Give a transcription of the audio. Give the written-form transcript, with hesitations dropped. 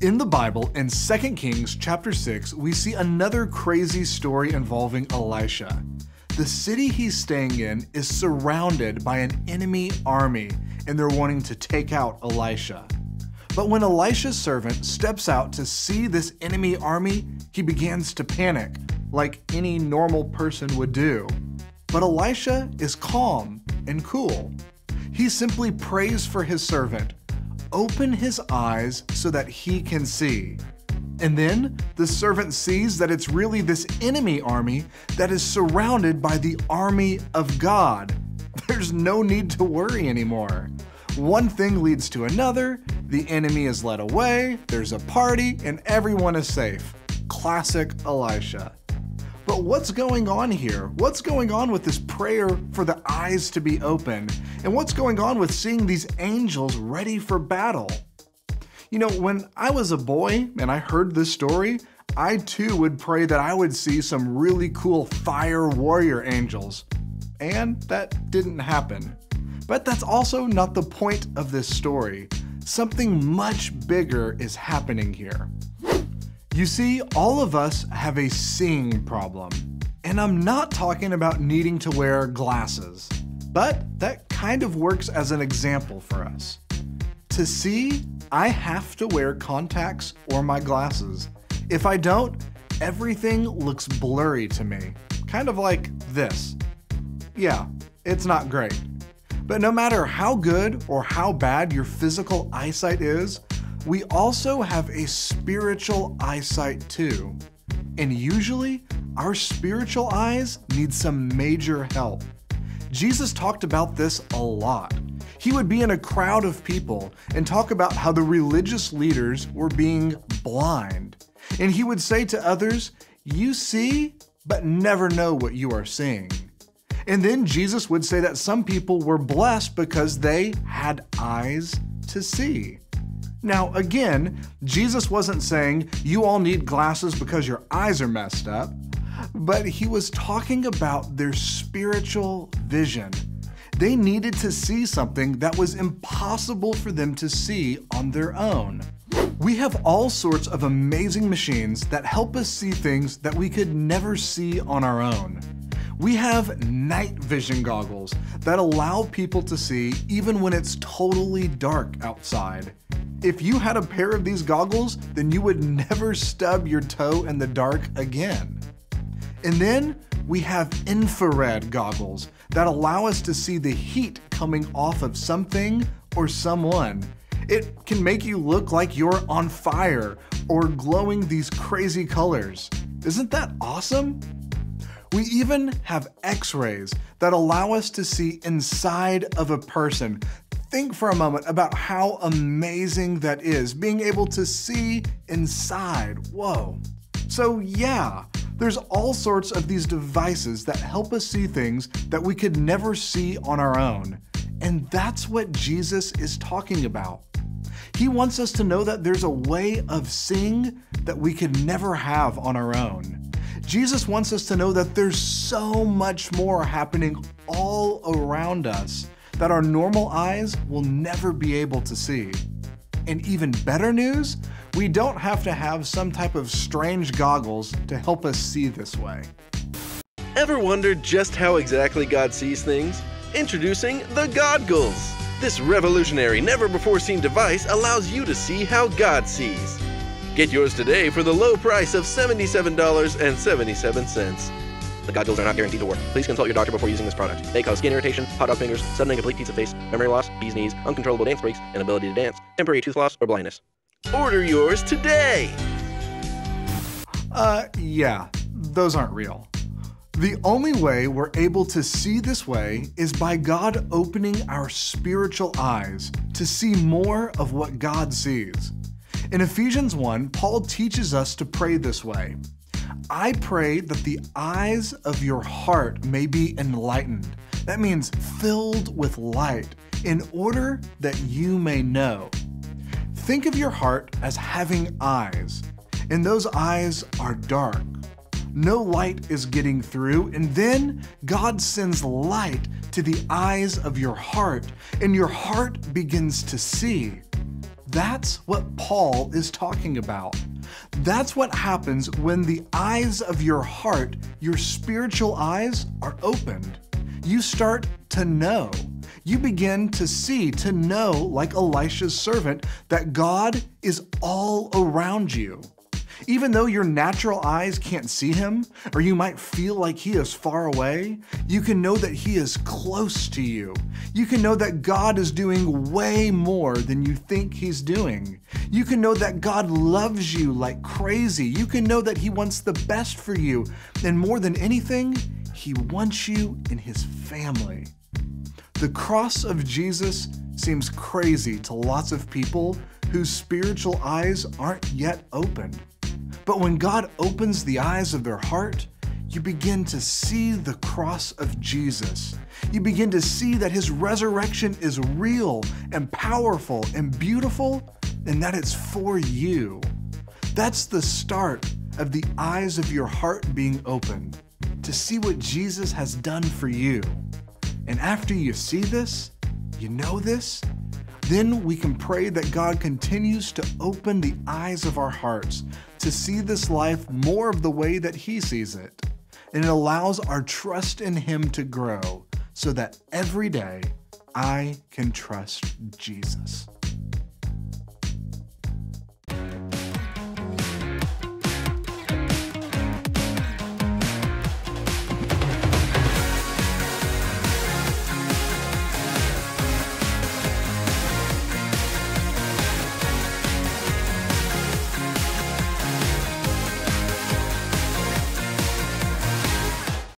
In the Bible, in 2 Kings chapter 6, we see another crazy story involving Elisha. The city he's staying in is surrounded by an enemy army, and they're wanting to take out Elisha. But when Elisha's servant steps out to see this enemy army, he begins to panic, like any normal person would do. But Elisha is calm and cool. He simply prays for his servant, "Open his eyes so that he can see." And then the servant sees that it's really this enemy army that is surrounded by the army of God. There's no need to worry anymore. One thing leads to another, the enemy is led away, there's a party, and everyone is safe. Classic Elisha. But what's going on here? What's going on with this prayer for the eyes to be open? And what's going on with seeing these angels ready for battle? You know, when I was a boy and I heard this story, I too would pray that I would see some really cool fire warrior angels. And that didn't happen. But that's also not the point of this story. Something much bigger is happening here. You see, all of us have a seeing problem. And I'm not talking about needing to wear glasses, but that kind of works as an example for us. To see, I have to wear contacts or my glasses. If I don't, everything looks blurry to me, kind of like this. Yeah, it's not great. But no matter how good or how bad your physical eyesight is, we also have a spiritual eyesight too. And usually, our spiritual eyes need some major help. Jesus talked about this a lot. He would be in a crowd of people and talk about how the religious leaders were being blind. And he would say to others, "You see, but never know what you are seeing." And then Jesus would say that some people were blessed because they had eyes to see. Now again, Jesus wasn't saying you all need glasses because your eyes are messed up, but he was talking about their spiritual vision. They needed to see something that was impossible for them to see on their own. We have all sorts of amazing machines that help us see things that we could never see on our own. We have night vision goggles that allow people to see even when it's totally dark outside. If you had a pair of these goggles, then you would never stub your toe in the dark again. And then we have infrared goggles that allow us to see the heat coming off of something or someone. It can make you look like you're on fire or glowing these crazy colors. Isn't that awesome? We even have X-rays that allow us to see inside of a person. Think for a moment about how amazing that is, being able to see inside. Whoa. So yeah, there's all sorts of these devices that help us see things that we could never see on our own. And that's what Jesus is talking about. He wants us to know that there's a way of seeing that we could never have on our own. Jesus wants us to know that there's so much more happening all around us that our normal eyes will never be able to see. And even better news, we don't have to have some type of strange goggles to help us see this way. Ever wondered just how exactly God sees things? Introducing the Godgles! This revolutionary, never-before-seen device allows you to see how God sees. Get yours today for the low price of $77.77. The Godgles are not guaranteed to work. Please consult your doctor before using this product. They cause skin irritation, hot dog fingers, sudden and complete pizza face, memory loss, bee's knees, uncontrollable dance breaks, inability to dance, temporary tooth loss, or blindness. Order yours today! Yeah, those aren't real. The only way we're able to see this way is by God opening our spiritual eyes to see more of what God sees. In Ephesians 1, Paul teaches us to pray this way. I pray that the eyes of your heart may be enlightened. That means filled with light, in order that you may know. Think of your heart as having eyes, and those eyes are dark. No light is getting through, and then God sends light to the eyes of your heart, and your heart begins to see. That's what Paul is talking about. That's what happens when the eyes of your heart, your spiritual eyes, are opened. You start to know. You begin to see, to know, like Elisha's servant, that God is all around you. Even though your natural eyes can't see him, or you might feel like he is far away, you can know that he is close to you. You can know that God is doing way more than you think he's doing. You can know that God loves you like crazy. You can know that he wants the best for you. And more than anything, he wants you in his family. The cross of Jesus seems crazy to lots of people whose spiritual eyes aren't yet opened. But when God opens the eyes of their heart, you begin to see the cross of Jesus. You begin to see that his resurrection is real and powerful and beautiful, and that it's for you. That's the start of the eyes of your heart being opened, to see what Jesus has done for you. And after you see this, you know this, then we can pray that God continues to open the eyes of our hearts to see this life more of the way that he sees it. And it allows our trust in him to grow so that every day I can trust Jesus.